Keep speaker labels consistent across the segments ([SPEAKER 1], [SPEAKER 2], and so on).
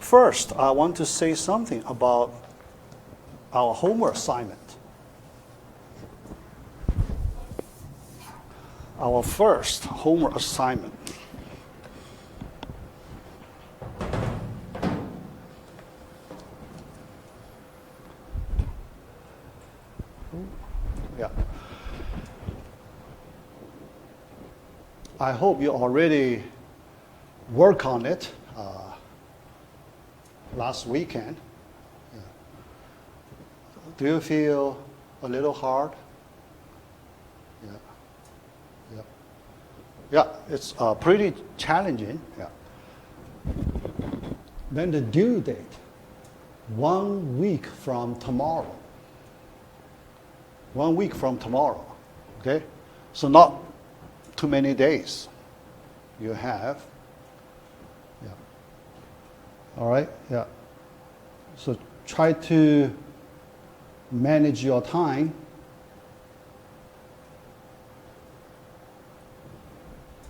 [SPEAKER 1] First, I want to say something about our homework assignment. Our first homework assignment. Yeah. I hope you already work on it last weekend. Yeah. Do you feel a little hard? Yeah. Yeah. Yeah, it's pretty challenging. Yeah. Then the due date, 1 week from tomorrow. 1 week from tomorrow, okay? So not too many days you have. Yeah. All right, yeah. So try to manage your time.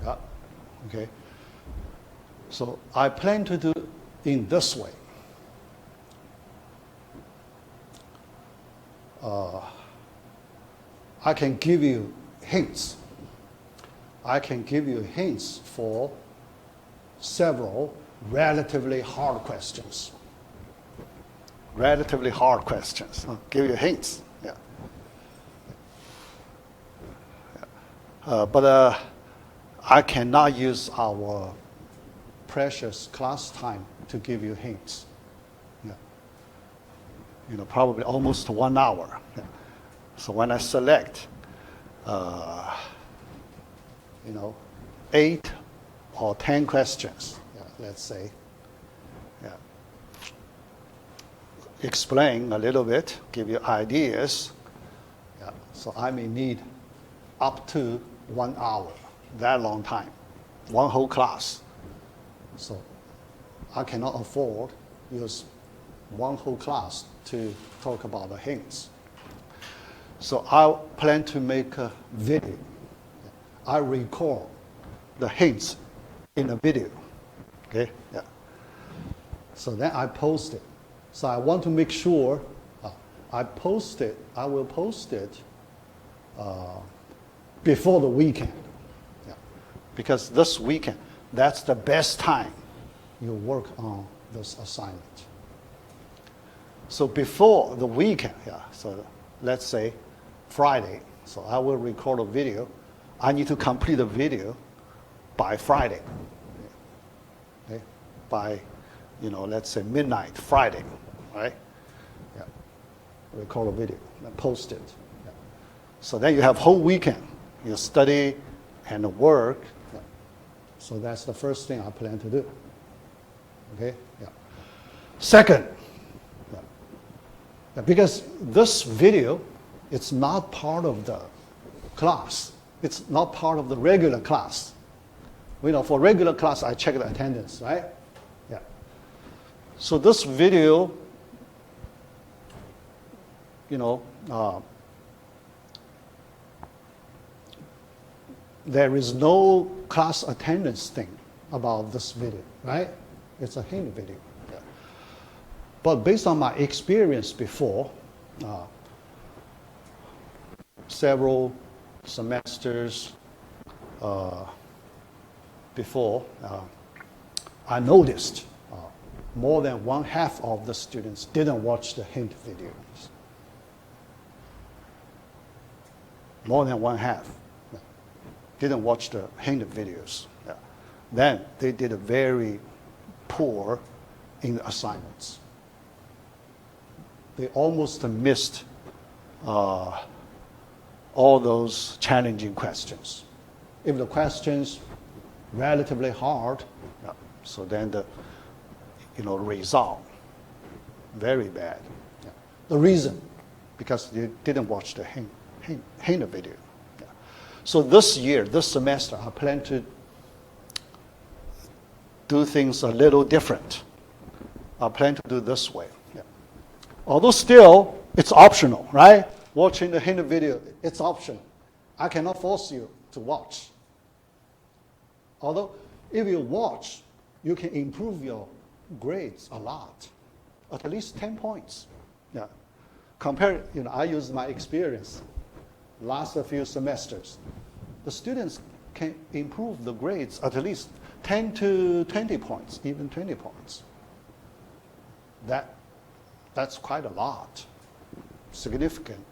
[SPEAKER 1] Yeah, okay. So I plan to do in this way. I can give you hints. I can give you hints for several relatively hard questions. Relatively hard questions. I'll give you hints. Yeah. But I cannot use our precious class time to give you hints. Yeah. You know, probably almost 1 hour. Yeah. So when I select, 8 or 10 questions, yeah, let's say, yeah, explain a little bit, give you ideas. Yeah. So I may need up to 1 hour, that long time, one whole class. So I cannot afford use one whole class to talk about the hints. So I plan to make a video. I record the hints in a video. Okay? Yeah. So then I post it. So I want to make sure I will post it before the weekend. Yeah. Because this weekend, that's the best time you work on this assignment. So before the weekend, yeah, so let's say Friday, so I will record a video. I need to complete the video by Friday. Okay? By, let's say midnight Friday, right? Yeah. Record a video and post it. Yeah. So then you have whole weekend. You study and work. Yeah. So that's the first thing I plan to do. Okay? Yeah. Second, because this video, it's not part of the class. It's not part of the regular class. For regular class, I check the attendance, right? Yeah. So this video, there is no class attendance thing about this video, right? It's a hint video. Yeah. But based on my experience before, several semesters before, I noticed more than 1/2 of the students didn't watch the hint videos. More than 1/2 didn't watch the hint videos. Yeah. Then they did very poor in the assignments. They almost missed all those challenging questions. If the questions relatively hard, yeah, so then the result very bad. Yeah. The reason, because you didn't watch the hint video. Yeah. So this year, this semester, I plan to do things a little different. I plan to do this way. Yeah. Although still, it's optional, right? Watching the hint video, it's optional. I cannot force you to watch. Although, if you watch, you can improve your grades a lot, at least 10 points. Yeah. Compare, I use my experience last few semesters. The students can improve the grades at least 10 to 20 points, even 20 points. That's quite a lot, significant.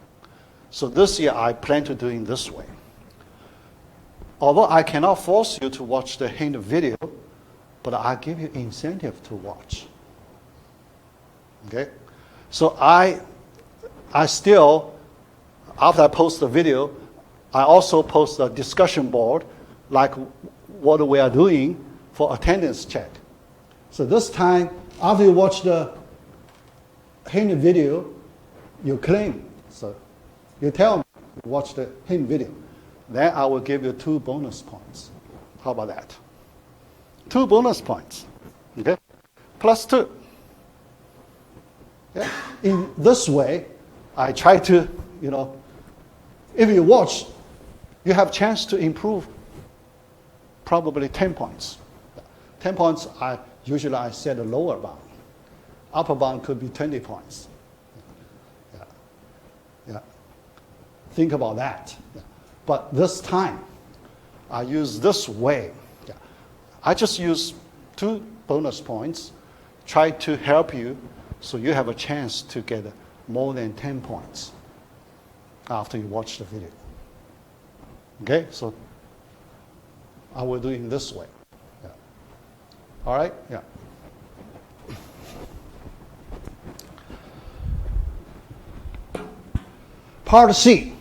[SPEAKER 1] So this year I plan to do it this way. Although I cannot force you to watch the hint video, but I give you incentive to watch. Okay? So I still, after I post the video, I also post a discussion board like what we are doing for attendance check. So this time, after you watch the hint video, you claim. So you tell me, watch the hint video. Then I will give you 2 bonus points. How about that? 2 bonus points. Okay? Plus 2. Yeah. In this way, I try to, if you watch, you have chance to improve probably 10 points. 10 points, usually I set a lower bound. Upper bound could be 20 points. Yeah. Think about that. Yeah. But this time, I use this way. Yeah. I just use 2 bonus points, try to help you so you have a chance to get more than 10 points after you watch the video. Okay, so I will do it this way. Yeah. All right? Yeah. Part C,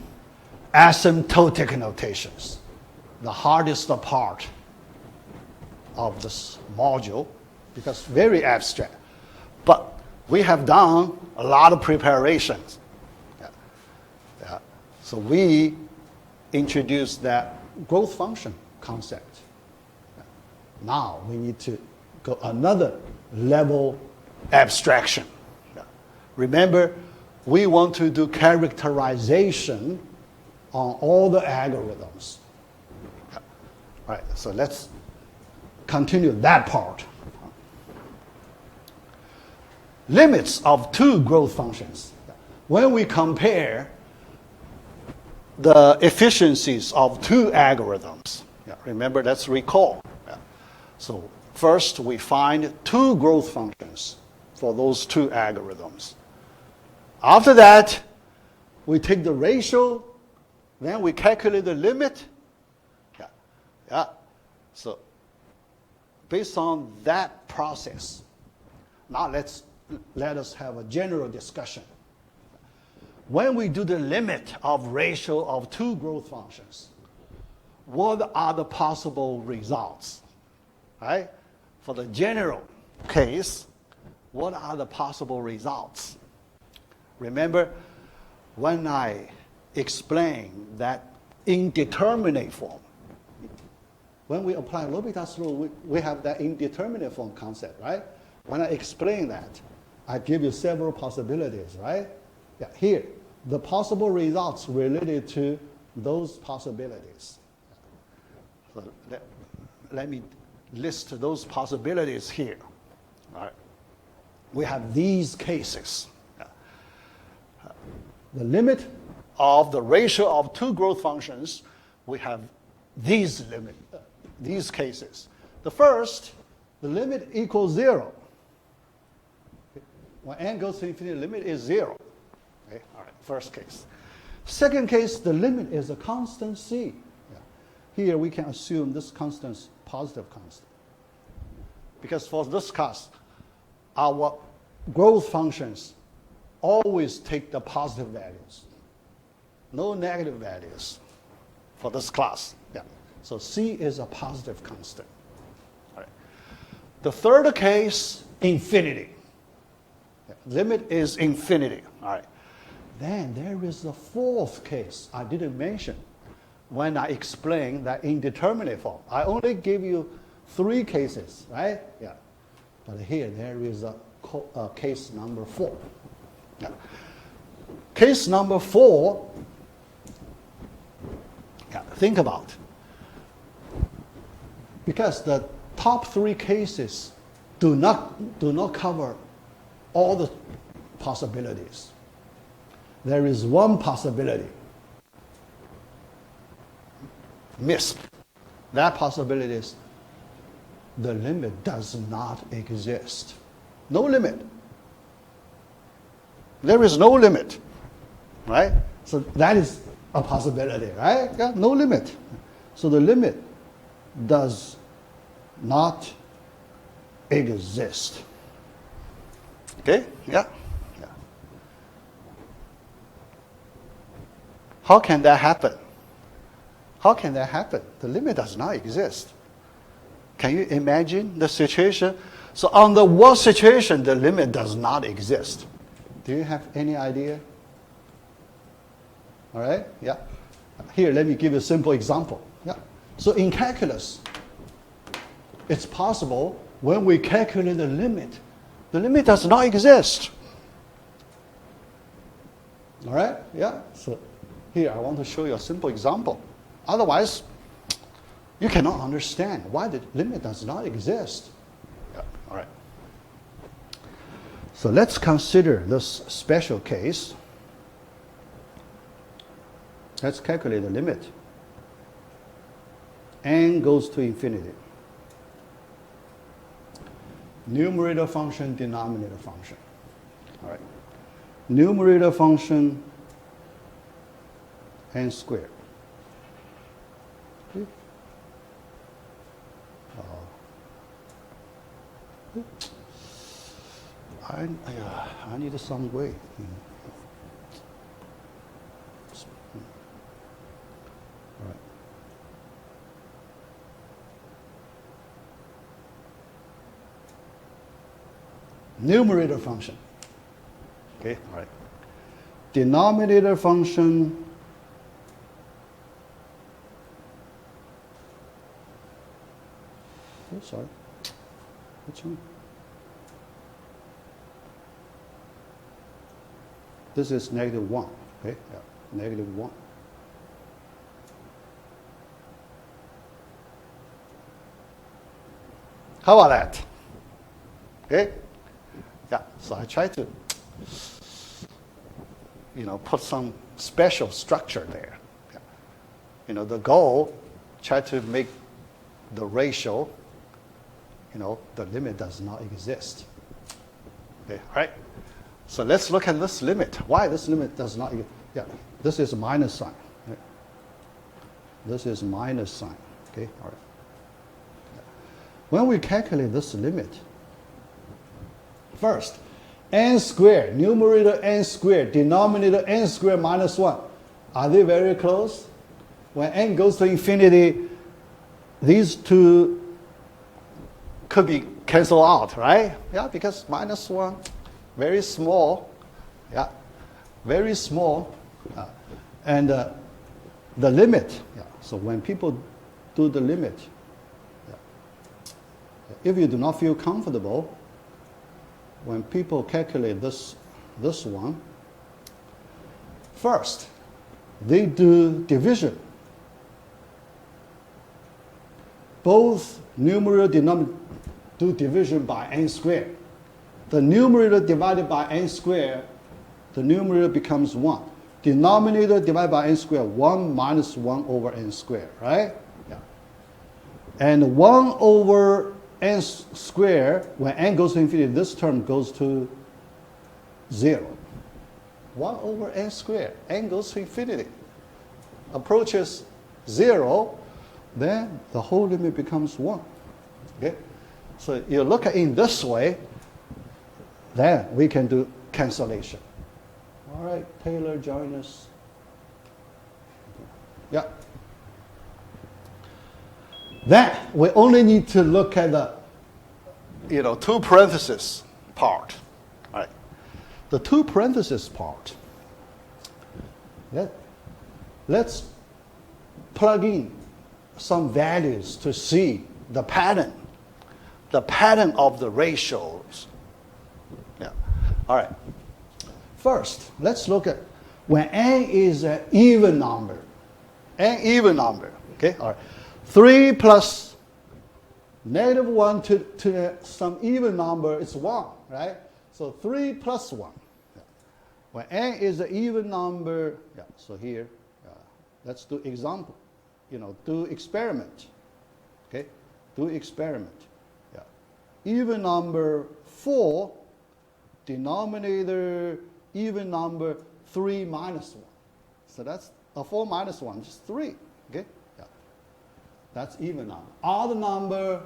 [SPEAKER 1] asymptotic notations. The hardest part of this module because very abstract. But we have done a lot of preparations. Yeah. So we introduced that growth function concept. Now we need to go another level abstraction. Remember, we want to do characterization on all the algorithms. All right, so let's continue that part. Limits of 2 growth functions. When we compare the efficiencies of 2 algorithms, remember, let's recall. So first we find 2 growth functions for those 2 algorithms. After that, we take the ratio, then we calculate the limit. So based on that process, now let us have a general discussion. When we do the limit of ratio of 2 growth functions, what are the possible results? Right? For the general case, what are the possible results? Remember, when I explain that indeterminate form, when we apply L'Hopital's rule, we have that indeterminate form concept, right? When I explain that, I give you several possibilities, right? Yeah, here, the possible results related to those possibilities. So let me list those possibilities here. All right. We have these cases. The limit of the ratio of 2 growth functions, we have these cases. The first, the limit equals 0. When n goes to infinity, the limit is 0. Okay? All right, first case. Second case, the limit is a constant c. Here we can assume this constant is positive constant. Because for this class, our growth functions always take the positive values. No negative values for this class. Yeah. So c is a positive constant. All right. The third case, infinity. Limit is infinity. All right. Then there is the fourth case I didn't mention when I explained that indeterminate form. I only give you 3 cases, right? Yeah. But here there is a case number 4. Yeah. Case number 4, think about. Because the top 3 cases do not cover all the possibilities. There is one possibility missed. That possibility is the limit does not exist. No limit. There is no limit, right? So that is a possibility, right? Yeah, no limit. So the limit does not exist. Okay? Yeah. Yeah. How can that happen? How can that happen? The limit does not exist. Can you imagine the situation? So on the worst situation, the limit does not exist. Do you have any idea? All right? Yeah. Here, let me give you a simple example. Yeah. So in calculus, it's possible when we calculate the limit does not exist. All right? Yeah. So here, I want to show you a simple example. Otherwise, you cannot understand why the limit does not exist. Yeah. All right. So let's consider this special case. Let's calculate the limit. N goes to infinity. Numerator function, denominator function. All right. Numerator function, n squared. I need some way. All right. Numerator function. Okay, all right. Denominator function. Oh, sorry. Which one? This is -1. Okay, yeah, -1. How about that? Okay, yeah. So I try to, put some special structure there. Yeah. The goal, try to make the ratio. The limit does not exist. Okay, all right. So let's look at this limit. Why this limit does not exist? Yeah, this is minus sign. Right? This is minus sign. Okay, all right. Yeah. When we calculate this limit, first, n squared, numerator n squared, denominator n squared minus 1. Are they very close? When n goes to infinity, these two could be canceled out, right? Yeah, because minus 1, very small. Yeah, very small. And the limit. Yeah. So when people do the limit, yeah. If you do not feel comfortable, when people calculate this one, first, they do division. Both numerator denominator do division by n squared. The numerator divided by n squared, the numerator becomes 1. Denominator divided by n squared, 1 minus 1 over n squared, right? Yeah. And 1 over n squared, when n goes to infinity, this term goes to 0. 1 over n squared, n goes to infinity, approaches 0, then the whole limit becomes 1. Okay? So you look at it in this way, then we can do cancellation. All right, Taylor, join us. Yeah. Then we only need to look at the, two parentheses part. All right. The two parentheses part. Let's plug in some values to see the pattern of the ratios. Yeah. All right. First, let's look at when n is an even number. N even number. Okay. All right. 3 plus Negative 1 to some even number is 1, right? So 3 plus 1. Yeah. When n is an even number, yeah, so here, let's do example. Do experiment. Okay? Do experiment. Yeah. Even number 4, denominator, even number 3 minus 1. So that's a 4 minus 1, just 3. Okay? Yeah. That's even number. Odd number,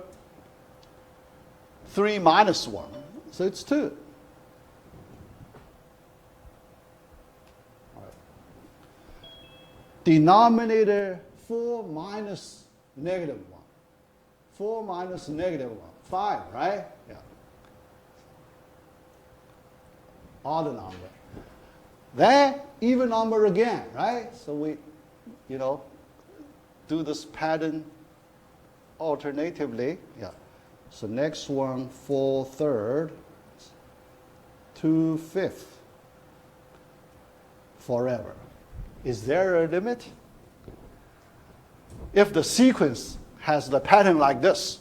[SPEAKER 1] 3 minus 1, so it's 2. All right. Denominator, 4 minus negative 1. 4 minus negative 1, 5, right? Yeah. Odd number. Then even number again, right? So we, do this pattern alternatively. Yeah. So next one, 4/3, 2/5, forever. Is there a limit? If the sequence has the pattern like this,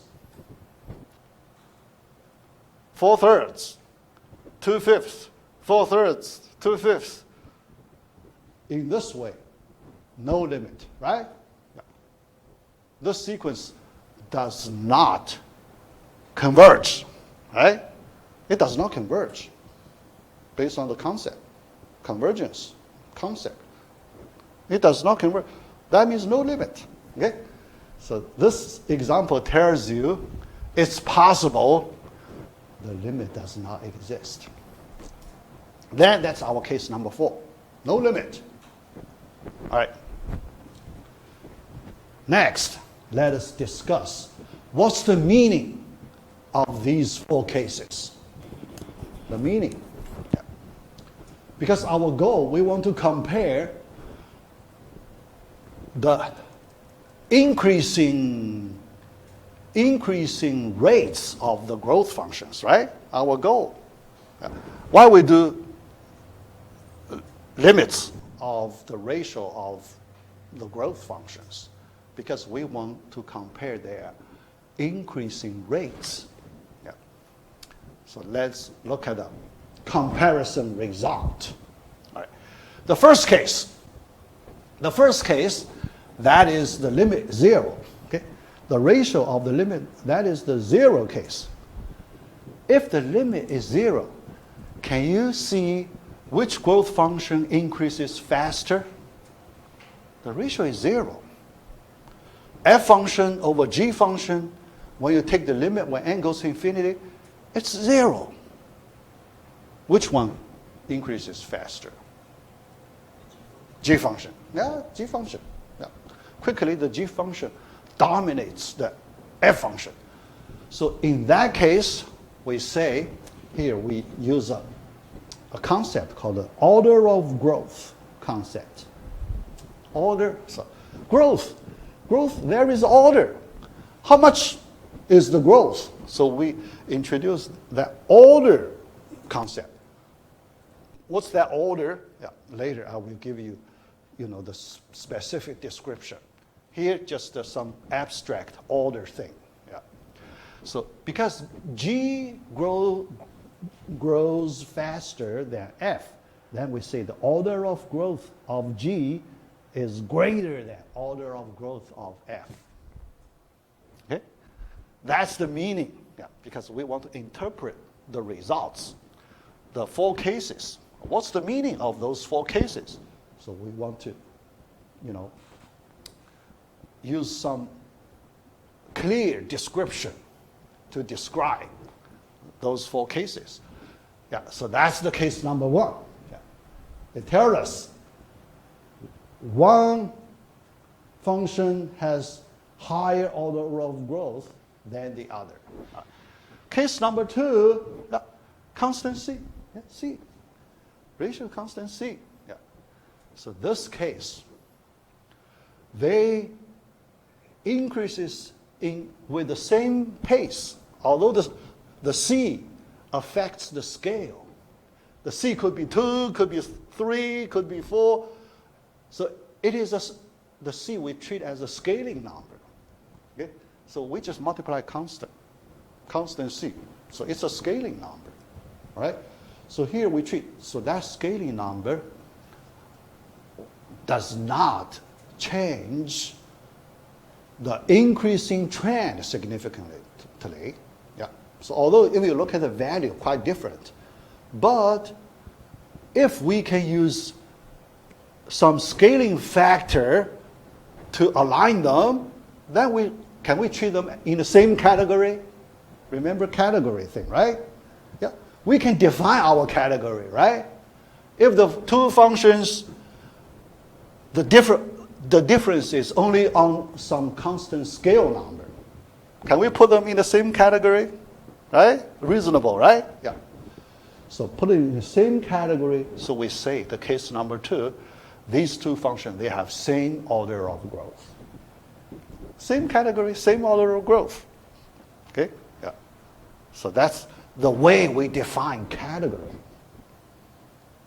[SPEAKER 1] 4/3, 2/5, 4/3, 2/5, in this way, no limit, right? Yeah. This sequence does not converge, right? It does not converge based on the concept, convergence concept. It does not converge. That means no limit, okay? So this example tells you it's possible the limit does not exist. Then that's our case number 4. No limit. All right. Next, let us discuss what's the meaning of these 4 cases. The meaning. Yeah. Because our goal, we want to compare the increasing rates of the growth functions, right? Our goal. Yeah. Why we do limits of the ratio of the growth functions? Because we want to compare their increasing rates. Yeah. So let's look at a comparison result. All right. The first case, that is the limit 0. Okay? The ratio of the limit, that is the 0 case. If the limit is 0, can you see which growth function increases faster? The ratio is 0. F function over g function, when you take the limit when n goes to infinity, it's 0. Which one increases faster? G function. Yeah, G function. Yeah. Quickly, the G function dominates the F function. So in that case, we say, here we use a concept called the order of growth concept. Order, so growth, there is order. How much is the growth? So we introduce that order concept. What's that order? Yeah, later I will give you, the specific description. Here, just some abstract order thing. Yeah. So because G grows faster than F, then we say the order of growth of G is greater than order of growth of F. Okay? That's the meaning, yeah, because we want to interpret the results, the 4 cases. What's the meaning of those 4 cases? So we want to, use some clear description to describe those 4 cases. Yeah, so that's the case number 1. Yeah. It tells us one function has higher order of growth than the other. Case number 2, constant C. Yeah, C. Ratio constant C. Yeah. So this case, they increases with the same pace, although the C affects the scale. The C could be 2, could be 3, could be 4. So it is the C we treat as a scaling number. Okay? So we just multiply constant C. So it's a scaling number, right? So here we treat, so that scaling number does not change the increasing trend significantly. Yeah. So although if you look at the value, quite different, but if we can use some scaling factor to align them, then can we treat them in the same category? Remember category thing, right? Yeah. We can define our category, right? If the two functions, the difference is only on some constant scale number, can we put them in the same category? Right? Reasonable, right? Yeah. So put it in the same category, so we say the case number 2, these two functions, they have same order of growth. Same category, same order of growth. Okay? Yeah. So that's the way we define category.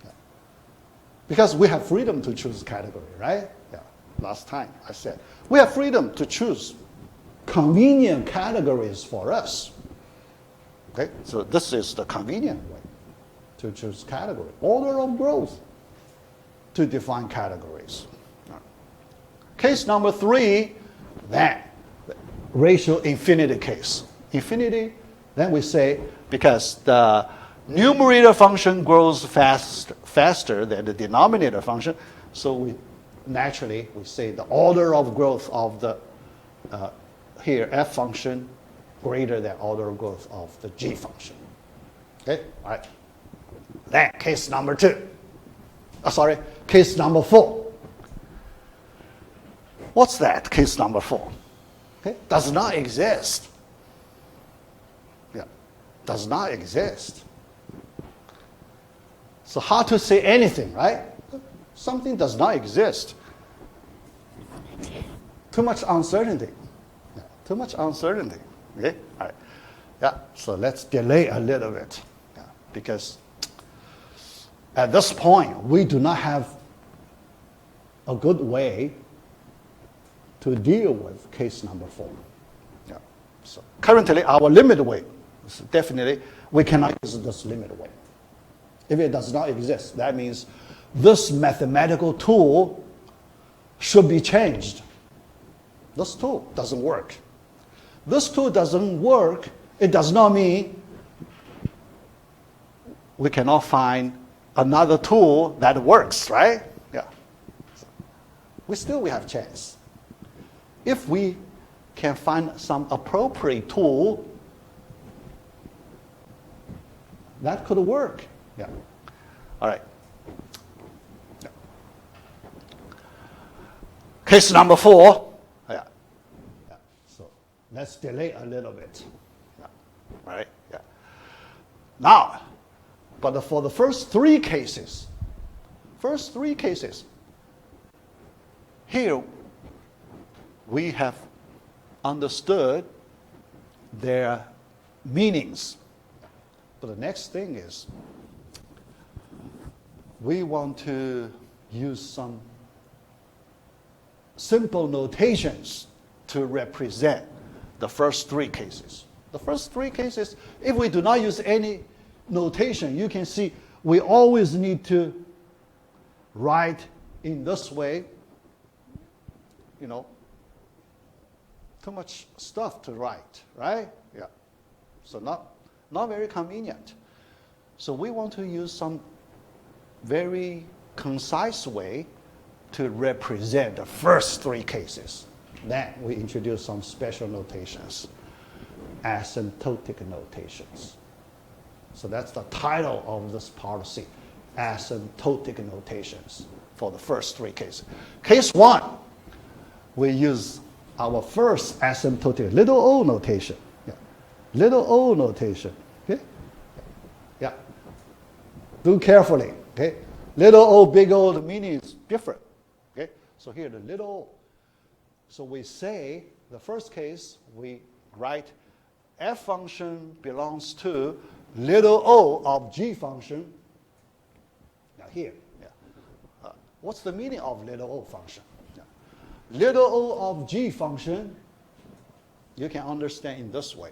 [SPEAKER 1] Yeah. Because we have freedom to choose category, right? Yeah. Last time I said, we have freedom to choose convenient categories for us. Okay? So this is the convenient way to choose category. Order of growth to define categories. Case number 3, then ratio infinity case. Infinity, then we say because the numerator function grows faster than the denominator function, so we say the order of growth of the here f function greater than order of growth of the g function. Okay, all right. Then case number 2. Case number 4. What's that? Case number 4. Okay, does not exist. Yeah, does not exist. So how to say anything, right? Something does not exist. Too much uncertainty. Yeah, too much uncertainty. Okay, all right. Yeah, so let's delay a little bit, yeah, because at this point we do not have a good way to deal with case number 4. Yeah. So currently our limit weight is definitely we cannot use this limit weight. If it does not exist, that means this mathematical tool should be changed. This tool doesn't work. This tool doesn't work, it does not mean we cannot find another tool that works, right? Yeah. We have chance. If we can find some appropriate tool, that could work. Yeah. All right. Yeah. Case number 4. Yeah. Yeah. So let's delay a little bit. Yeah. All right. Yeah. Now, but for the first 3 cases, here we have understood their meanings. But the next thing is we want to use some simple notations to represent the first 3 cases. The first 3 cases, if we do not use any notation, you can see we always need to write in this way, you know, too much stuff to write, right? Yeah. So not very convenient. So we want to use some very concise way to represent the first 3 cases. Then we introduce some special notations, asymptotic notations. So that's the title of this part C, asymptotic notations for the first 3 cases. Case 1, we use our first asymptotic little o notation. Yeah. Little o notation. Okay? Yeah. Do carefully. Okay? Little o, big O, the meaning is different. Okay? So here the little o. So we say the first case we write f function belongs to little o of g function. Now here, yeah. What's the meaning of little o function? Yeah. Little o of g function, you can understand in this way.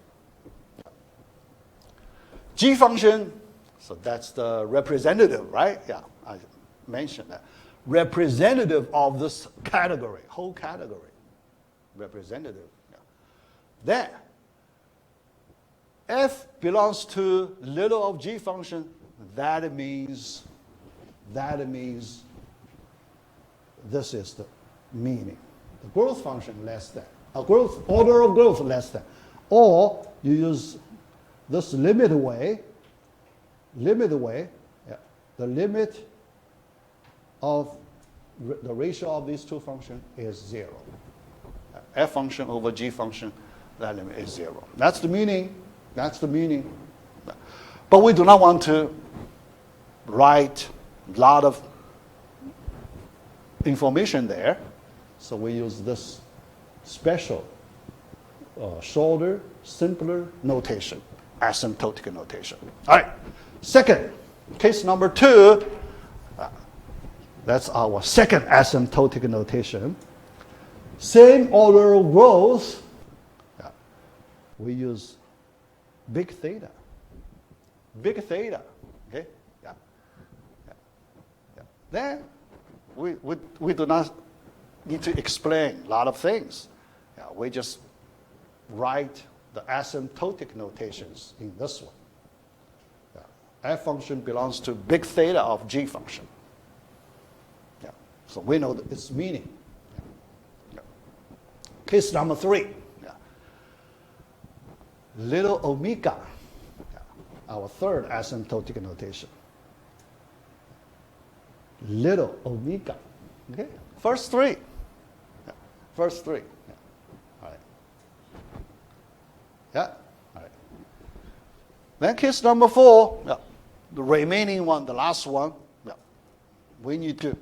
[SPEAKER 1] G function, so that's the representative, right? Yeah, I mentioned that. Representative of this category, whole category. Representative. Yeah. Then, f belongs to little of G function, that means this is the meaning. The growth function less than, order of growth less than. Or you use this limit way, yeah, the limit of the ratio of these two functions is 0. F function over G function, that limit is 0. That's the meaning. That's the meaning. But we do not want to write a lot of information there, so we use this special, shorter, simpler notation, asymptotic notation. All right, second, case number 2, that's our second asymptotic notation. Same order of growth, we use big theta. Big theta, okay? Yeah. Then we do not need to explain a lot of things. Yeah, we just write the asymptotic notations in this one. Yeah. F function belongs to big theta of G function. Yeah. So we know its meaning. Yeah. Yeah. Case number 3. Yeah. Little omega, our third asymptotic notation. Little omega. Okay? First 3. Yeah. First 3. Yeah. All right. Yeah. All right. Then case number 4. Yeah. The remaining one, the last one. Yeah. We need to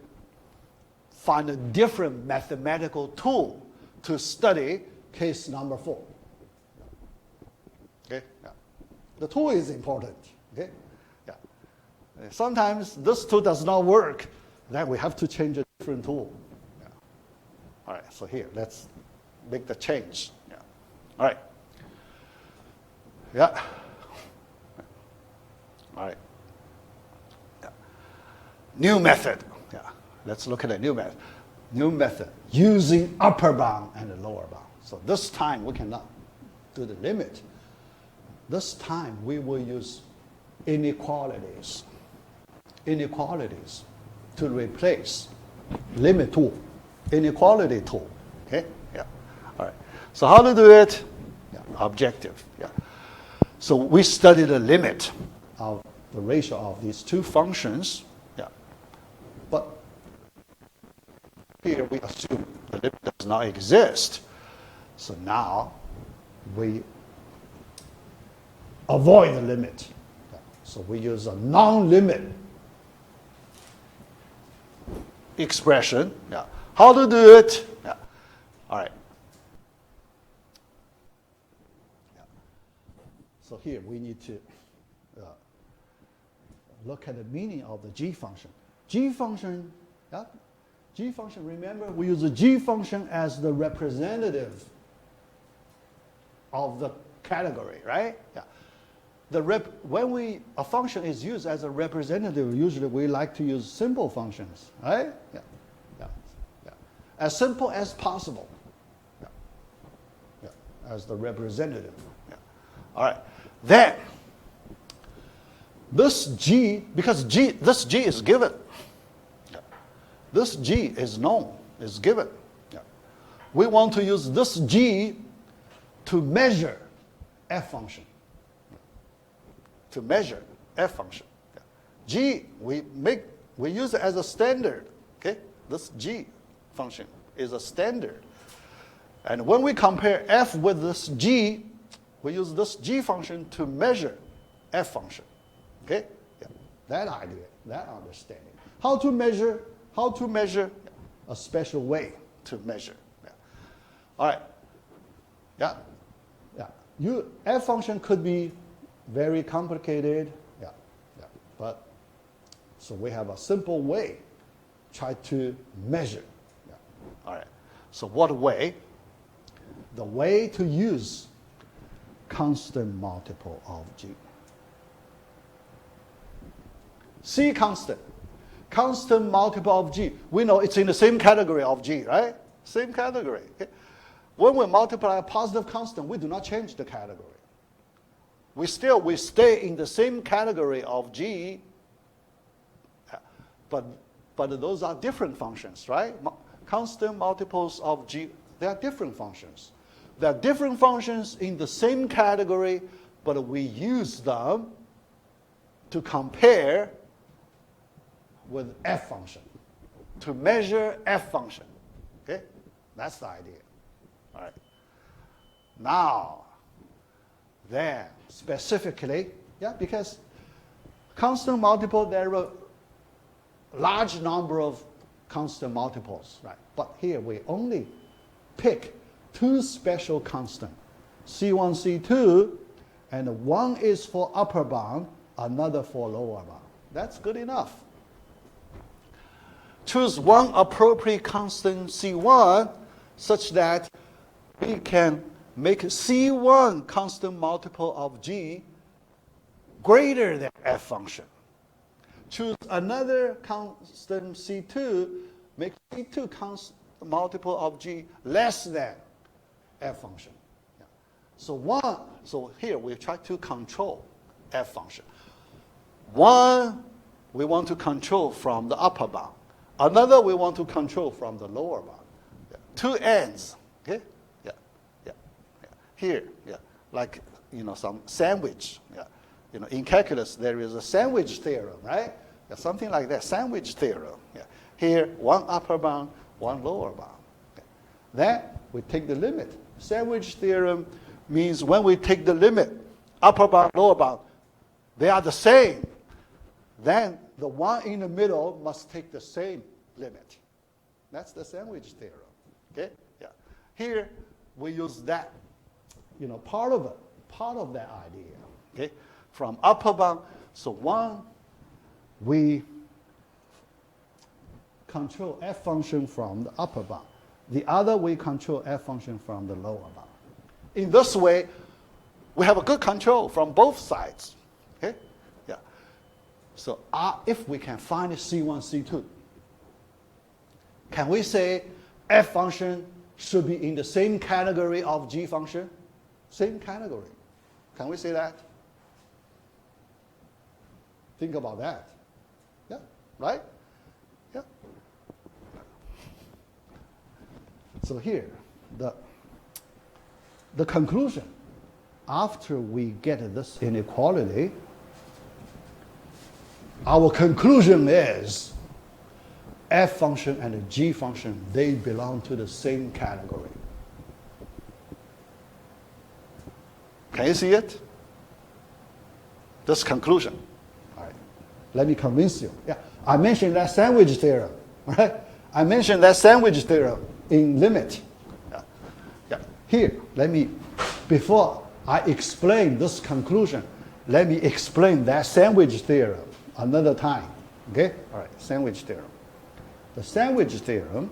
[SPEAKER 1] find a different mathematical tool to study case number 4. Okay? Yeah. The tool is important. Okay? Yeah. Sometimes this tool does not work, then we have to change a different tool. Yeah. All right, so here, let's make the change. Yeah. All right. Yeah. All right. Yeah. New method. Yeah. Let's look at a new method. New method using upper bound and the lower bound. So this time we cannot do the limit. This time we will use inequalities to replace limit tool, inequality tool. Okay? Yeah. All right. So how to do it? Yeah. Objective. Yeah. So we study the limit of the ratio of these two functions. Yeah. But here we assume the limit does not exist. So now we avoid the limit. So we use a non-limit expression. Yeah. How to do it? Yeah. All right. Yeah. So here we need to look at the meaning of the G function. G function, yeah? G function, remember we use the G function as the representative of the category, right? Yeah. When a function is used as a representative, usually we like to use simple functions, right? Yeah. Yeah. Yeah. As simple as possible. Yeah. Yeah. As the representative. Yeah. All right. Then this G, because this G is given. Yeah. This G is known, is given. Yeah. We want to use this G to measure f function. To measure f function. Yeah. G, we use it as a standard. Okay? This G function is a standard. And when we compare f with this G, we use this G function to measure f function. Okay? Yeah. That idea, that understanding. How to measure? A special way to measure. Yeah. All right. Yeah. Yeah. F function could be very complicated, yeah. But so we have a simple way, try to measure. Yeah. All right. So what way? the way to use constant multiple of G. C constant. Constant multiple of G. We know it's in the same category of G, right? Same category. Okay? When we multiply a positive constant, we do not change the category. We stay in the same category of G, but those are different functions, right? Constant multiples of G, they are different functions. They are different functions in the same category, but we use them to compare with f function, to measure f function. Okay? That's the idea. All right. Now, then, specifically, because constant multiple, there are a large number of constant multiples, right? But here we only pick two special constants, C1, C2, and one is for upper bound, another for lower bound. That's good enough. Choose one appropriate constant C1 such that we can make C1 constant multiple of G greater than f function. Choose another constant C2, make C2 constant multiple of G less than f function. Yeah. So here we try to control f function. One we want to control from the upper bound. Another we want to control from the lower bound. Yeah. Two ends. Okay? Yeah. Here, like some sandwich. Yeah. In calculus there is a sandwich theorem, right? Yeah, something like that. Sandwich theorem. Yeah. Here, one upper bound, one lower bound. Okay. Then we take the limit. Sandwich theorem means when we take the limit, upper bound, lower bound, they are the same. Then the one in the middle must take the same limit. That's the sandwich theorem. Okay? Yeah. Here we use that, part of that idea. Okay? From upper bound, so one we control f function from the upper bound. The other we control f function from the lower bound. In this way, we have a good control from both sides. Okay? Yeah. So if we can find C1, C2, can we say f function should be in the same category of g function? Same category. Can we say that? Think about that. Yeah, right? Yeah. So here, the conclusion, after we get this inequality, our conclusion is f function and the g function, they belong to the same category. Can you see it? This conclusion. All right. Let me convince you. Yeah, I mentioned that sandwich theorem, right? I mentioned that sandwich theorem in limit. Yeah. Here, before I explain this conclusion, let me explain that sandwich theorem another time. Okay? All right, sandwich theorem. The sandwich theorem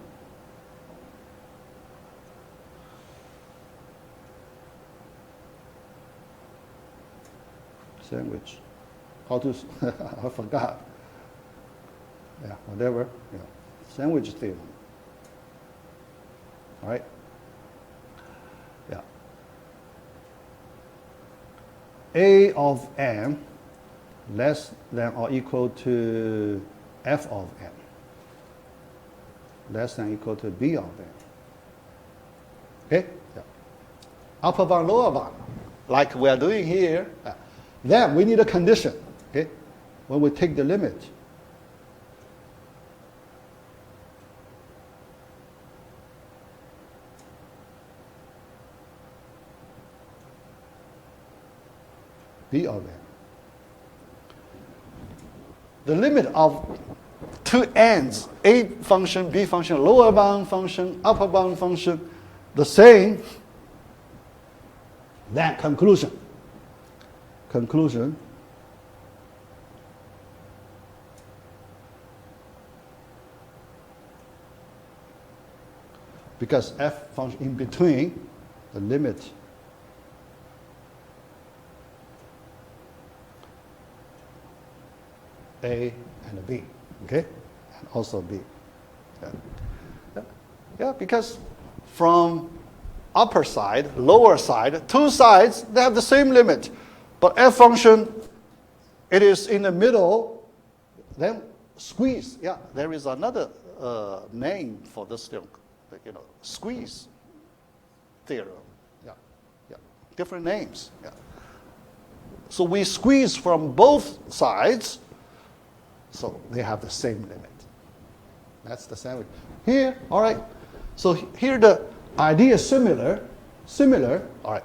[SPEAKER 1] how to I forgot. Yeah, whatever. Yeah. Sandwich theorem. All right. Yeah. A of n less than or equal to f of n less than or equal to b of n. Okay? Yeah. Upper bound, lower bound, like we are doing here. Then we need a condition. Okay? When we take the limit, b of n. The limit of two ends, a function, b function, lower bound function, upper bound function, the same. Then conclusion. Because f function in between, the limit A and B, okay? And also B. Yeah, because from upper side, lower side, two sides, they have the same limit. But f function, it is in the middle, then squeeze. Yeah, there is another name for this thing, squeeze theorem. Yeah, different names. Yeah. So we squeeze from both sides, so they have the same limit. That's the sandwich. Here, all right. So here the idea is similar. All right.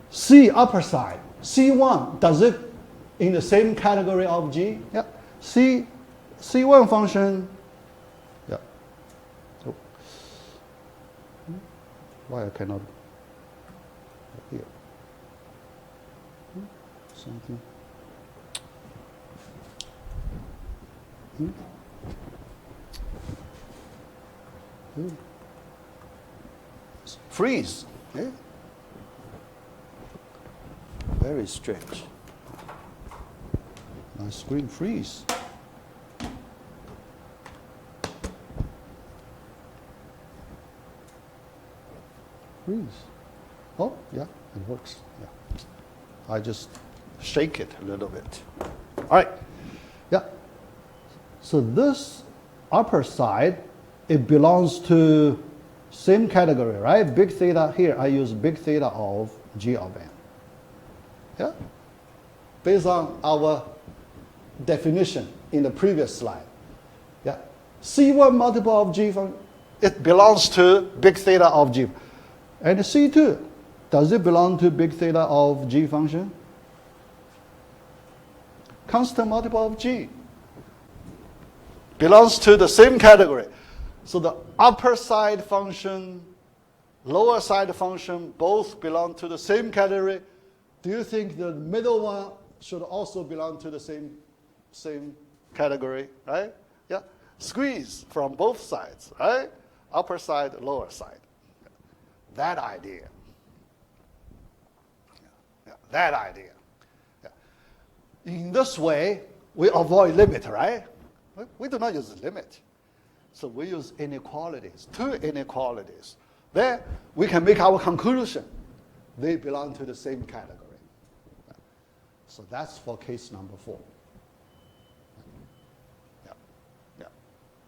[SPEAKER 1] C upper side, C1, does it in the same category of G? Yeah. C1 function. Yeah. So why I cannot here? Something. Freeze. Yeah. Very strange. My screen freeze. Freeze. Oh, yeah, it works. Yeah. I just shake it a little bit. All right. Yeah. So this upper side, it belongs to same category, right? Big theta, here I use big theta of G of n. Yeah? Based on our definition in the previous slide. Yeah? C1 multiple of G function, it belongs to big theta of G. And C2, does it belong to big theta of G function? Constant multiple of G. Belongs to the same category. So the upper side function, lower side function, both belong to the same category. Do you think the middle one should also belong to the same category, right? Yeah. Squeeze from both sides, right? Upper side, lower side. That idea. Yeah. That idea. Yeah. In this way, we avoid limit, right? We do not use limit. So we use inequalities, two inequalities. There, we can make our conclusion. They belong to the same category. So that's for case number 4. Yeah.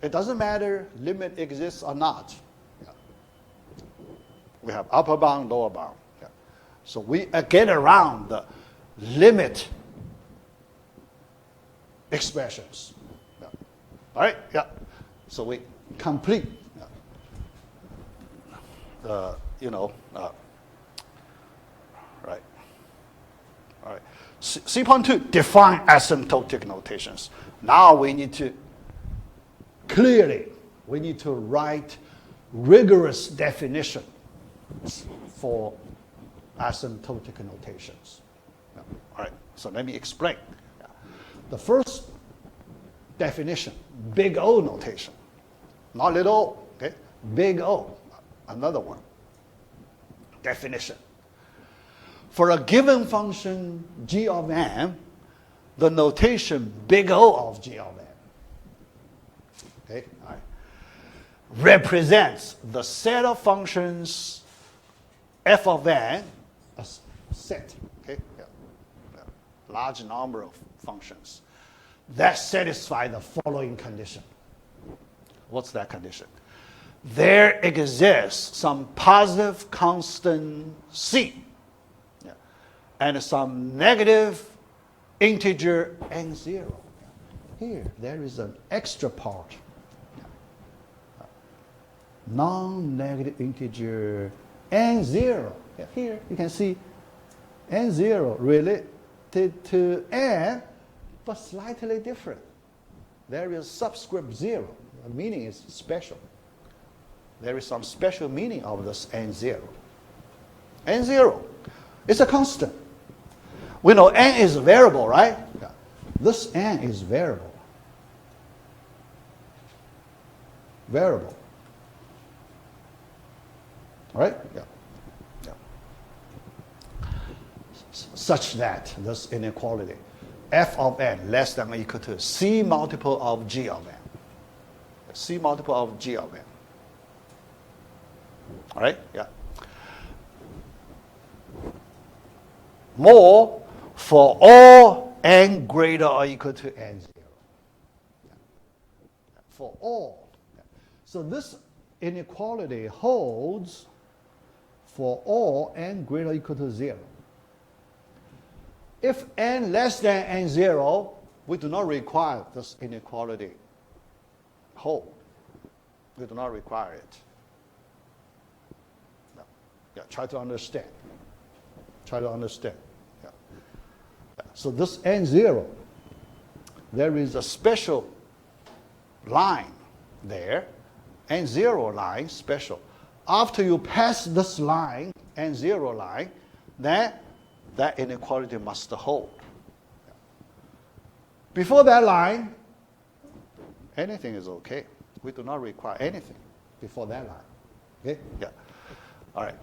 [SPEAKER 1] It doesn't matter limit exists or not. Yeah. We have upper bound, lower bound. Yeah. So we get around the limit expressions. Yeah. All right? Yeah. So we complete right. All right. C.2, define asymptotic notations. Now we need to write rigorous definitions for asymptotic notations. Yeah. All right. So let me explain. Yeah. The first definition, big O notation. Not little o, okay? Big O, another one. Definition. For a given function g of n, the notation big O of g of n, okay, all right, represents the set of functions f of n, a set, okay, large number of functions that satisfy the following condition. What's that condition? There exists some positive constant c and some negative integer n0. Here, there is an extra part. Non-negative integer n0. Here, you can see n0 related to n, but slightly different. There is subscript 0. The meaning is special. There is some special meaning of this n0. n0 is a constant. We know n is a variable, right? Yeah. This n is variable. Variable. All right? Yeah. such that this inequality, f of n less than or equal to c multiple of g of n. C multiple of g of n. All right? Yeah. More for all n greater or equal to n0. For all. So this inequality holds for all n greater or equal to 0. If n less than n0, we do not require this inequality hold. We do not require it. No. Yeah, try to understand. Try to understand. Yeah. Yeah. So this n0, there is a special line there, n0 line special. After you pass this line, n0 line, then that inequality must hold. Before that line, anything is okay. We do not require anything before that line. Okay? Yeah. All right.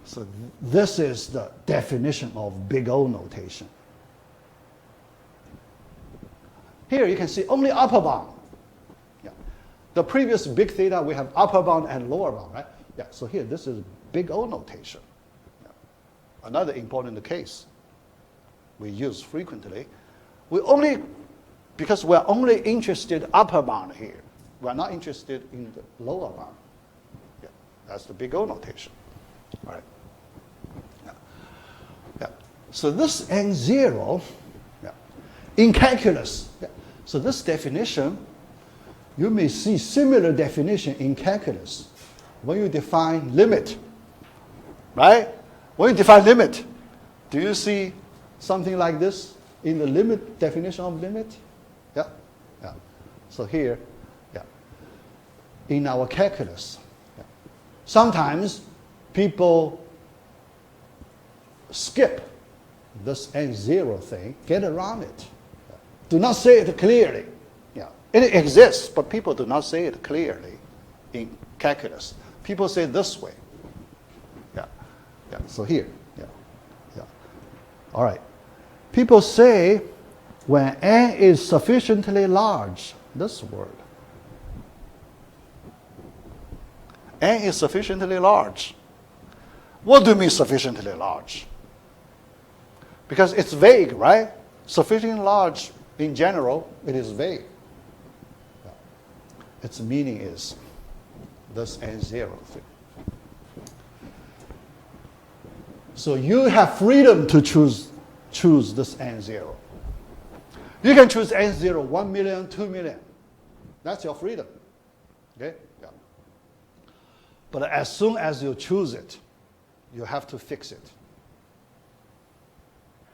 [SPEAKER 1] So this is the definition of big O notation. Here you can see only upper bound. Yeah. The previous big theta, we have upper bound and lower bound, right? Yeah. So here, this is big O notation. Yeah. Another important case we use frequently. Because we're only interested upper bound here. We're not interested in the lower bound. Yeah. That's the big O notation. All right. Yeah. Yeah. So this n0, yeah, in calculus, yeah. So this definition, you may see similar definition in calculus when you define limit, right? When you define limit, do you see something like this in the limit definition of limit? Yeah, yeah. So here, yeah, in our calculus, yeah. Sometimes people skip this n0 thing, get around it. Yeah. Do not say it clearly. Yeah. It exists, but people do not say it clearly in calculus. People say this way. Yeah, yeah. So here, yeah, yeah. All right. People say when n is sufficiently large, this word. N is sufficiently large. What do you mean sufficiently large? Because it's vague, right? Sufficiently large, in general, it is vague. Its meaning is this n0 thing. So you have freedom to choose this n0. You can choose n0, 1 million, 2 million. That's your freedom. Okay? Yeah. But as soon as you choose it, you have to fix it.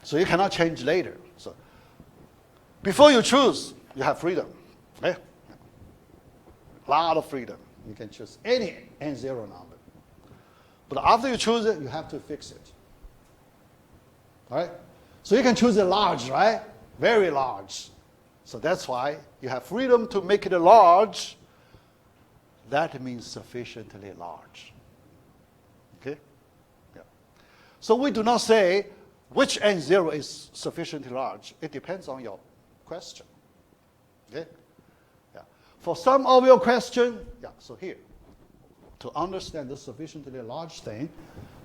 [SPEAKER 1] So you cannot change later. So before you choose, you have freedom. Okay? A lot of freedom. You can choose any n0 number. But after you choose it, you have to fix it. All right? So you can choose it large, right? Very large. So that's why you have freedom to make it large. That means sufficiently large. Okay? Yeah. So we do not say which n0 is sufficiently large. It depends on your question. Okay? Yeah. For some of your question, yeah, so here, to understand the sufficiently large thing,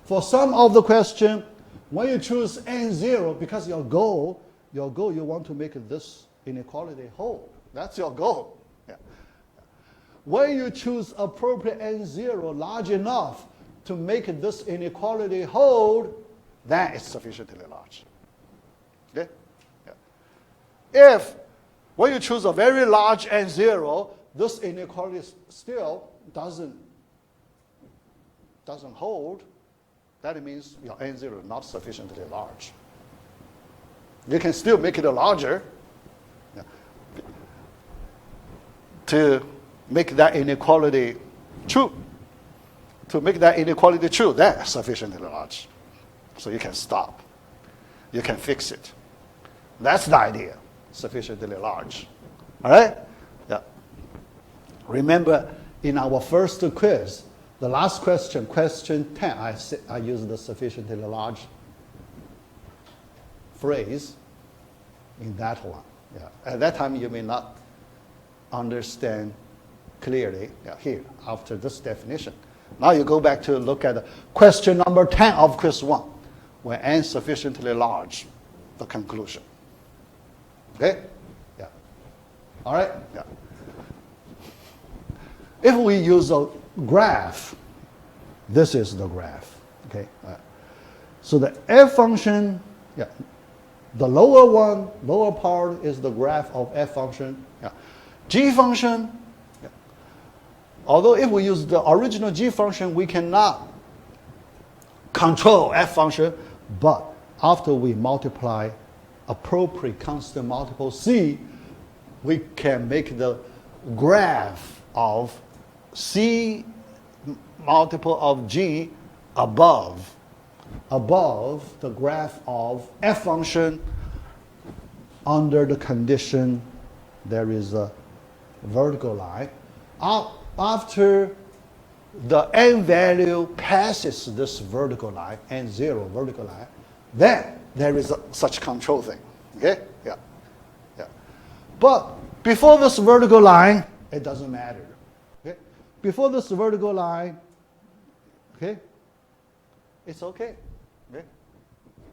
[SPEAKER 1] for some of the question, when you choose n0, because your goal, you want to make this inequality whole. That's your goal. Yeah. When you choose appropriate n0 large enough to make this inequality hold, then it's sufficiently large. Okay? Yeah. If when you choose a very large n0, this inequality still doesn't hold, that means your n0 is not sufficiently large. You can still make it larger, yeah, to make that inequality true. To make that inequality true, that's sufficiently large. So you can stop. You can fix it. That's the idea, sufficiently large. All right? Yeah. Remember, in our first quiz, the last question, question 10, I used the sufficiently large phrase in that one. Yeah. At that time, you may not understand clearly here after this definition. Now you go back to look at question number 10 of quiz 1. When n sufficiently large, the conclusion. Okay? Yeah. All right? Yeah. If we use a graph, this is the graph. Okay? So the f function, the lower part is the graph of f function. G function, although if we use the original g function, we cannot control f function, but after we multiply appropriate constant multiple c, we can make the graph of c multiple of g above the graph of f function under the condition there is a vertical line. After the n value passes this vertical line, n0 vertical line, then there is such control thing. Okay? Yeah. But before this vertical line, it doesn't matter. Okay? Before this vertical line, okay, it's okay. Okay?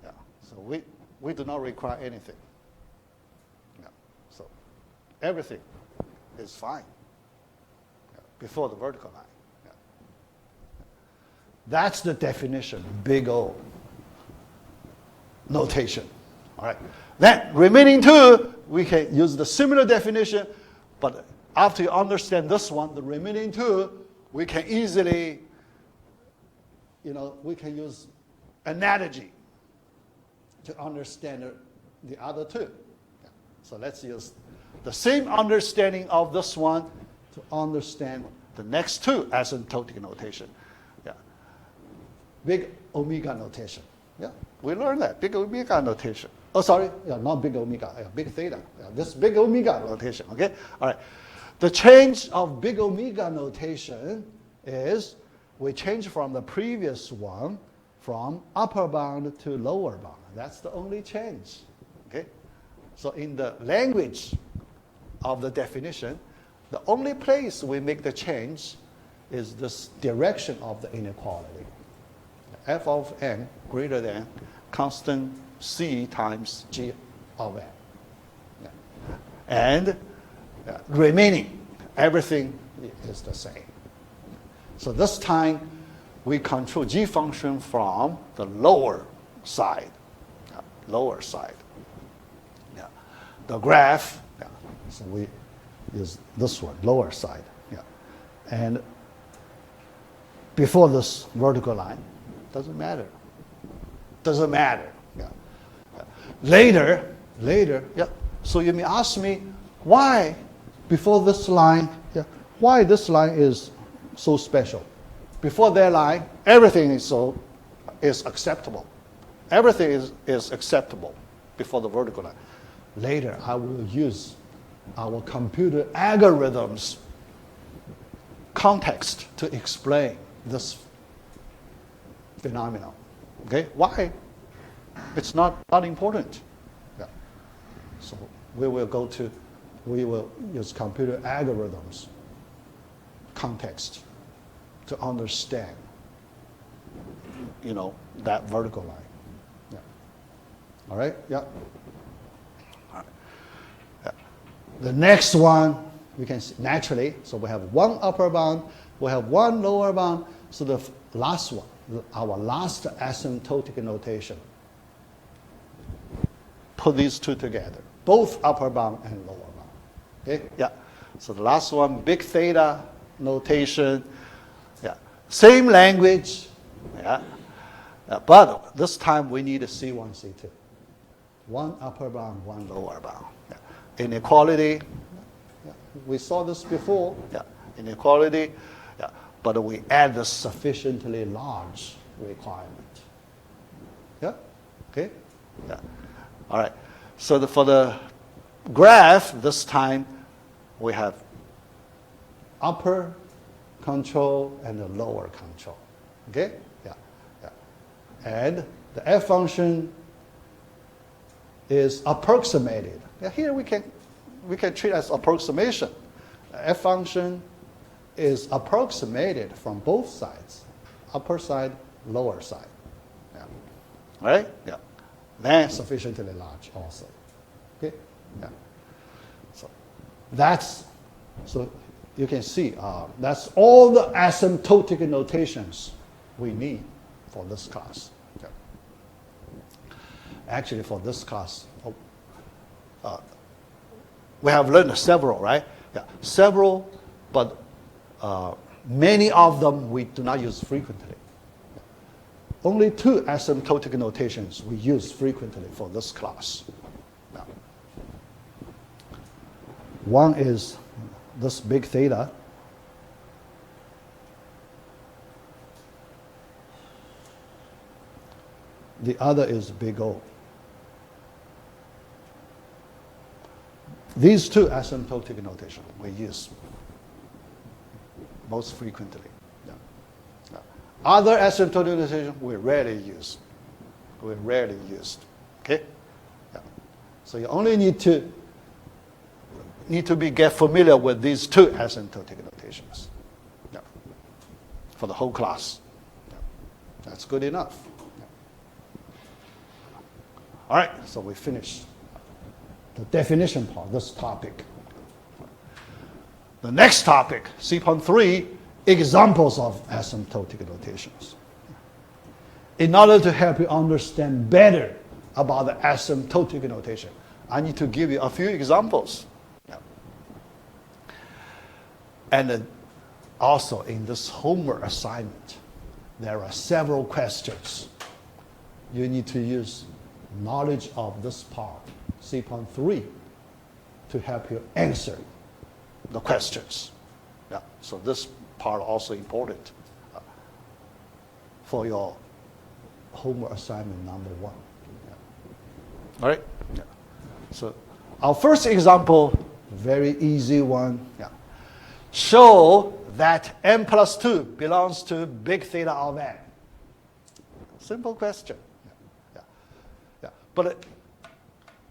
[SPEAKER 1] Yeah. So we do not require anything. Yeah. So everything is fine before the vertical line. Yeah. That's the definition, big O notation. All right. Then remaining two, we can use the similar definition, but after you understand this one, the remaining two, we can easily, we can use analogy to understand the other two. Yeah. So let's use the same understanding of this one to understand the next two asymptotic notation. Yeah. Big omega notation. Yeah. We learned that. Big omega notation. Oh, sorry. Yeah, not big omega. Yeah, big theta. Yeah, this big omega notation. Okay? All right. The change of big omega notation is we change from the previous one from upper bound to lower bound. That's the only change. Okay? So in the language of the definition, the only place we make the change is this direction of the inequality. F of n greater than constant c times g of n. Yeah. And remaining, everything is the same. So this time, we control g function from the lower side. Lower side. Yeah. The graph, so we use this one, lower side. Yeah. And before this vertical line, doesn't matter. Doesn't matter. Yeah. Later, yeah. So you may ask me, why before this line, why this line is so special? Before that line, everything is acceptable. Everything is acceptable before the vertical line. Later, I will use our computer algorithms context to explain this phenomenon. Okay? Why? It's not important. Yeah. So we will use computer algorithms context to understand, that vertical line. Yeah. All right? Yeah. All right. Yeah. The next one, we can see naturally, so we have one upper bound, we have one lower bound, so the last one, our last asymptotic notation, put these two together, both upper bound and lower bound. Okay? Yeah. So the last one, big theta notation. Yeah. Same language. Yeah. But this time we need a C1, C2. One upper bound, one lower bound. Yeah. Inequality. Yeah. We saw this before. Yeah. Inequality. Yeah. But we add the sufficiently large requirement. Yeah. Okay. Yeah. All right. So for the graph, this time we have upper control and the lower control. Okay? Yeah. Yeah. And the f function is approximated. Now here we can treat as approximation. F function is approximated from both sides, upper side, lower side. Yeah. Right? Yeah. Then sufficiently large also. Okay? Yeah. So you can see that's all the asymptotic notations we need for this class. Okay. Actually, for this class, we have learned several, right? Yeah, several, but many of them we do not use frequently. Only 2 asymptotic notations we use frequently for this class. Now, one is this big theta. The other is big O. These 2 asymptotic notation we use most frequently. Yeah. Yeah. Other asymptotic notation we rarely use. Okay? Yeah. So you only need to get familiar with these 2 asymptotic notations. Yeah. For the whole class. Yeah. That's good enough. Yeah. All right, so we finished the definition part, this topic. The next topic, C.3, examples of asymptotic notations. In order to help you understand better about the asymptotic notation, I need to give you a few examples. Yeah. And also in this homework assignment, there are several questions. You need to use knowledge of this part, C.3, to help you answer the questions. Yeah, so this part also important for your homework assignment number 1. Yeah. All right? Yeah. So our first example, very easy one. Yeah. Show that n plus 2 belongs to big theta of n. Simple question. Yeah. Yeah. Yeah. But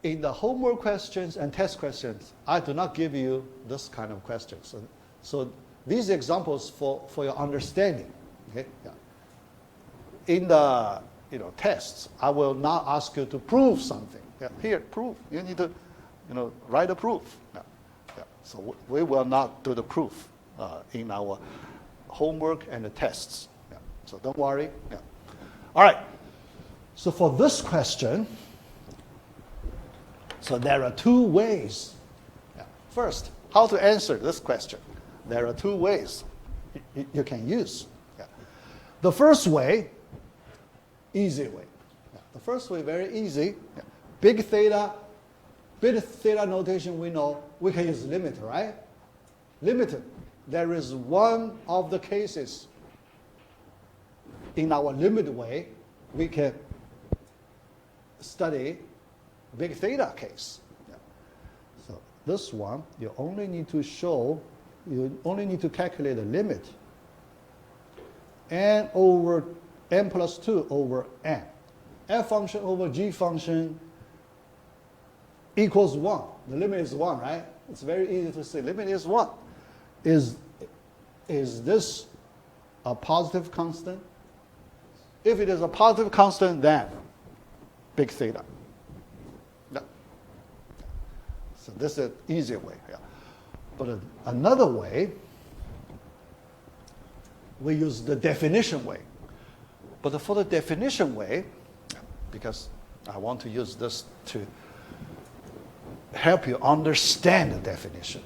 [SPEAKER 1] in the homework questions and test questions, I do not give you this kind of questions. So these examples for your understanding. Okay? Yeah. In the tests, I will not ask you to prove something. Yeah. Here, prove. You need to write a proof. Yeah. Yeah. So we will not do the proof in our homework and the tests. Yeah. So don't worry. Yeah. All right. So for this question, so there are 2 ways. Yeah. First, how to answer this question. There are 2 ways you can use. Yeah. The first way, easy way. Yeah. The first way, very easy. Yeah. Big theta notation we know, we can use limit, right? Limited. There is one of the cases in our limit way we can study big theta case. Yeah. So this one, you only need to calculate the limit n over n plus 2 over n. F function over g function equals 1. The limit is 1, right? It's very easy to say. Limit is 1. Is this a positive constant? If it is a positive constant, then big theta. Yeah. So this is an easy way. Yeah. But another way, we use the definition way. But for the definition way, because I want to use this to help you understand the definition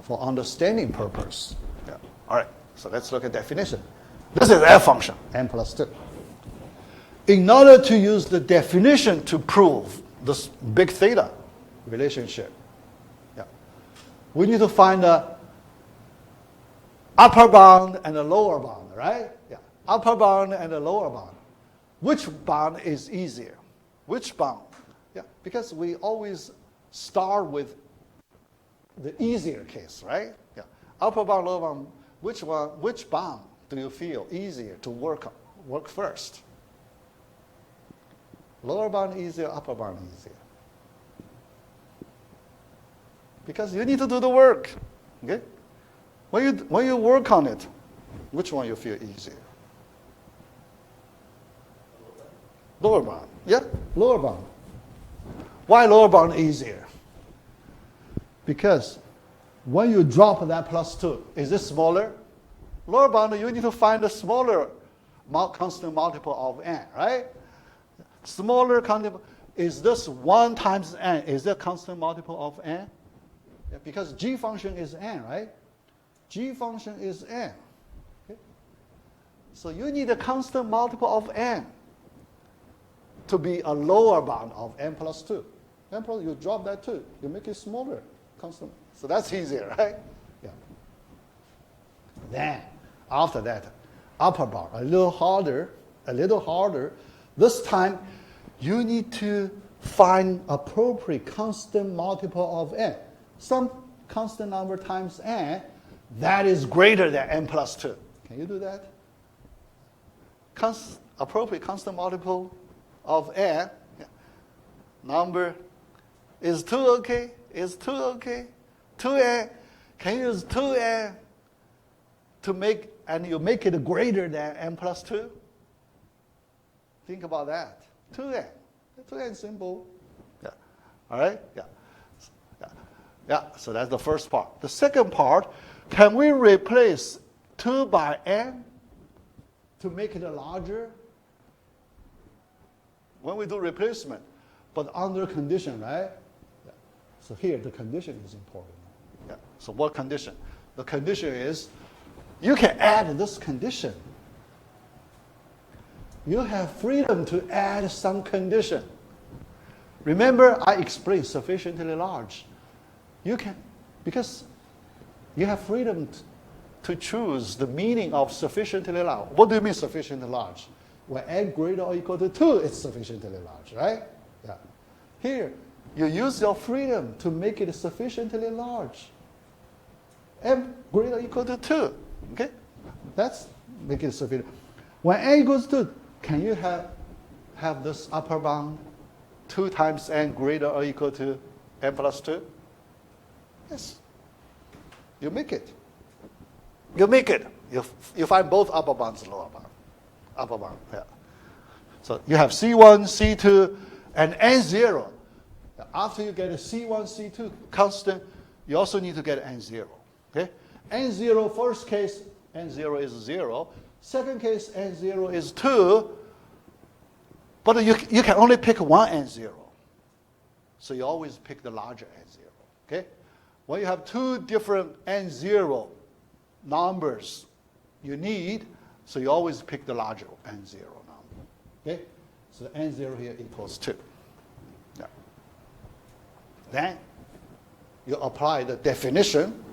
[SPEAKER 1] for understanding purpose. Yeah. All right, so let's look at definition. This is f function, n plus 2. In order to use the definition to prove this big theta relationship, yeah, we need to find the upper bound and the lower bound, right? Yeah. Upper bound and the lower bound. Which bound is easier? Which bound? Yeah, because we always start with the easier case, right? Yeah. Upper bound, lower bound. Which bound do you feel easier to work first? Lower bound easier, upper bound easier? because you need to do the work. Okay? When you work on it, which one you feel easier? Lower bound. Yeah, lower bound. Why lower bound easier? Because when you drop that +2, is it smaller? Lower bound, you need to find a smaller constant multiple of n, right? Smaller constant, is this 1 times n, is that constant multiple of n? Yeah, because g function is n, right? G function is n. Okay? So you need a constant multiple of n to be a lower bound of n plus 2. N plus, you drop that 2, you make it smaller, constant. So that's easier, right? Yeah. Then, after that, upper bound, a little harder. This time, you need to find appropriate constant multiple of n. Some constant number times n that is greater than n plus 2. Can you do that? Appropriate constant multiple of n. Yeah. Number, is 2 okay? Is 2 okay? 2n. Can you use 2n to make, and you make it greater than n plus 2? Think about that. 2n. 2n is simple. Yeah. All right? Yeah. Yeah, so that's the first part. The second part, can we replace 2 by n to make it larger? When we do replacement, but under condition, right? Yeah. So here, the condition is important. Yeah. So what condition? The condition is, you can add this condition. You have freedom to add some condition. Remember, I explained sufficiently large. You can, because you have freedom to choose the meaning of sufficiently large. What do you mean sufficiently large? When n greater or equal to 2, it's sufficiently large, right? Yeah. Here, you use your freedom to make it sufficiently large. n greater or equal to 2, okay? That's make it sufficient. When n equals 2, can you have this upper bound 2 times n greater or equal to n plus 2? Yes. You make it. You make it. You find both upper bounds and lower bound. Upper bound, yeah. So you have C1, C2, and N0. After you get a C1, C2 constant, you also need to get N0. Okay? N0, first case, N0 is 0. Second case, N0 is 2. But you can only pick one N0. So you always pick the larger N0. Okay? When you have 2 different N0 numbers you need, so you always pick the larger N0 number. Okay? So N0 here equals 2. Yeah. Then you apply the definition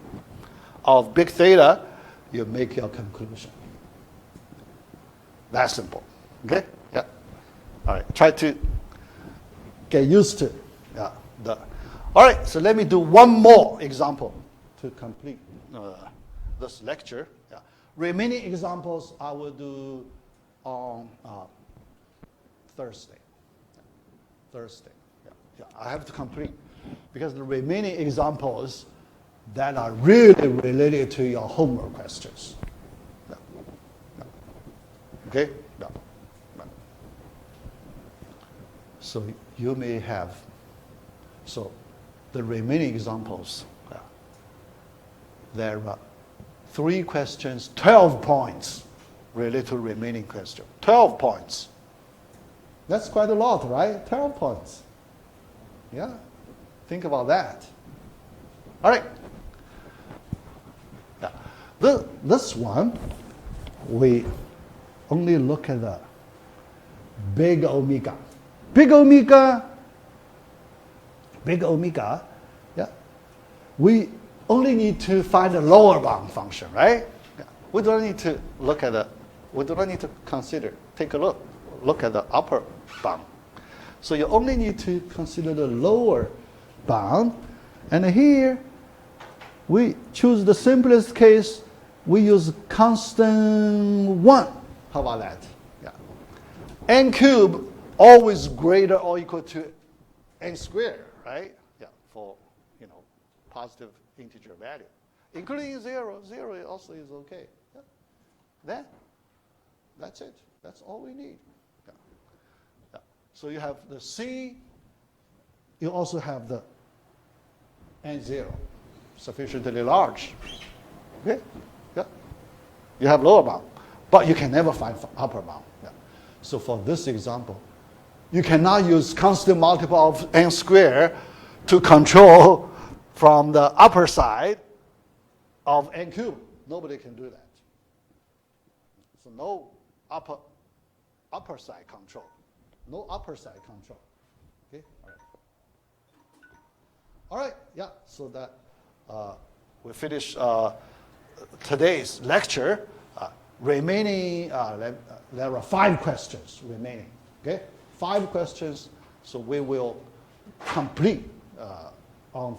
[SPEAKER 1] of big theta, you make your conclusion. That's simple. Okay? Yeah. All right. Try to get used to all right, so let me do one more example to complete this lecture. Yeah. Remaining examples I will do on Thursday. Thursday. Yeah. Yeah. I have to complete because the remaining examples that are really related to your homework questions. Yeah. Yeah. Okay? Yeah. Yeah. So you may have, so the remaining examples, there are 3 questions, 12 points related to remaining question. 12 points. That's quite a lot, right? 12 points. Yeah? Think about that. All right. Yeah. This one, we only look at the big omega. Big omega, yeah. We only need to find a lower bound function, right? Yeah. We don't need to look at we don't need to consider, take a look at the upper bound. So you only need to consider the lower bound. And here, we choose the simplest case. We use constant 1. How about that? Yeah. N cubed always greater or equal to n squared, right? Yeah, for positive integer value, including 0. 0 also is okay. Yeah. Then that's it. That's all we need. Yeah. Yeah. So you have the C. You also have the N0, sufficiently large. Okay? Yeah. You have lower bound, but you can never find upper bound. Yeah. So for this example, you cannot use constant multiple of n squared to control from the upper side of n cubed. Nobody can do that. So no upper side control. No upper side control. Okay? All right. All right, yeah, so that we finish today's lecture. Remaining, there are 5 questions remaining, okay? 5 questions, so we will complete on